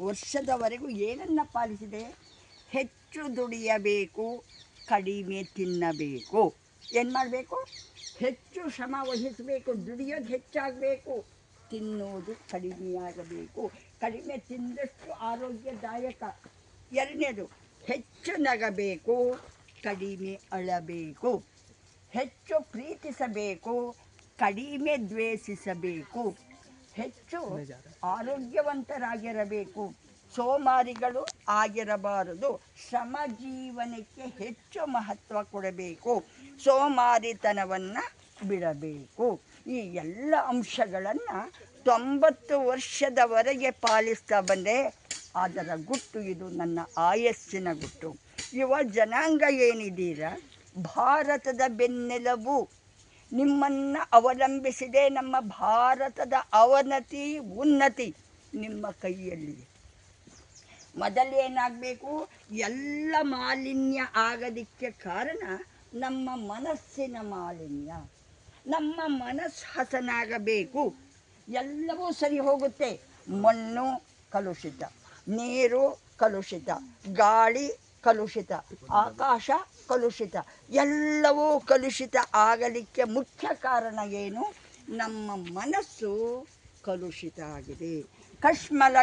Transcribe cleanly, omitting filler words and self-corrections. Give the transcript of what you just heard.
ವರ್ಷದವರೆಗೂ ಏನನ್ನು ಪಾಲಿಸಿದೆ? ಹೆಚ್ಚು ದುಡಿಯಬೇಕು, ಕಡಿಮೆ ತಿನ್ನಬೇಕು. ಏನು ಮಾಡಬೇಕು? ಹೆಚ್ಚು ಶ್ರಮ ವಹಿಸಬೇಕು, ದುಡಿಯೋದು ಹೆಚ್ಚಾಗಬೇಕು, ತಿನ್ನೋದು ಕಡಿಮೆಯಾಗಬೇಕು. ಕಡಿಮೆ ತಿಂದಷ್ಟು ಆರೋಗ್ಯದಾಯಕ. ಎರಡನೇದು, ಹೆಚ್ಚು ನಗಬೇಕು, ಕಡಿಮೆ ಅಳಬೇಕು. ಹೆಚ್ಚು ಪ್ರೀತಿಸಬೇಕು, ಕಡಿಮೆ ದ್ವೇಷಿಸಬೇಕು. ಹೆಚ್ಚು ಆರೋಗ್ಯವಂತರಾಗಿರಬೇಕು, ಸೋಮಾರಿಗಳು ಆಗಿರಬಾರದು. ಶ್ರಮ ಜೀವನಕ್ಕೆ ಹೆಚ್ಚು ಮಹತ್ವ ಕೊಡಬೇಕು, ಸೋಮಾರಿತನವನ್ನು ಬಿಡಬೇಕು. ಈ ಎಲ್ಲ ಅಂಶಗಳನ್ನು 90 ವರ್ಷದವರೆಗೆ ಪಾಲಿಸ್ತಾ ಬಂದೆ. ಅದರ ಗುಟ್ಟು ಇದು, ನನ್ನ ಆಯಸ್ಸಿನ ಗುಟ್ಟು. ಯುವ ಜನಾಂಗ ಏನಿದ್ದೀರ, ಭಾರತದ ಬೆನ್ನೆಲುಬು. ನಿಮ್ಮನ್ನು ಅವಲಂಬಿಸಿದೆ ನಮ್ಮ ಭಾರತದ ಅವನತಿ ಉನ್ನತಿ ನಿಮ್ಮ ಕೈಯಲ್ಲಿದೆ. ಮೊದಲೇನಾಗಬೇಕು? ಎಲ್ಲ ಮಾಲಿನ್ಯ ಆಗೋದಕ್ಕೆ ಕಾರಣ ನಮ್ಮ ಮನಸ್ಸಿನ ಮಾಲಿನ್ಯ. ನಮ್ಮ ಮನಸ್ಸು ಹಸನಾಗಬೇಕು, ಎಲ್ಲವೂ ಸರಿ ಹೋಗುತ್ತೆ. ಮಣ್ಣು ಕಲುಷಿತ, ನೀರು ಕಲುಷಿತ, ಗಾಳಿ ಕಲುಷಿತ, ಆಕಾಶ ಕಲುಷಿತ, ಎಲ್ಲವೂ ಕಲುಷಿತ ಆಗಲಿಕ್ಕೆ ಮುಖ್ಯ ಕಾರಣ ಏನು? ನಮ್ಮ ಮನಸ್ಸು ಕಲುಷಿತ ಆಗಿದೆ. ಕಶ್ಮಲ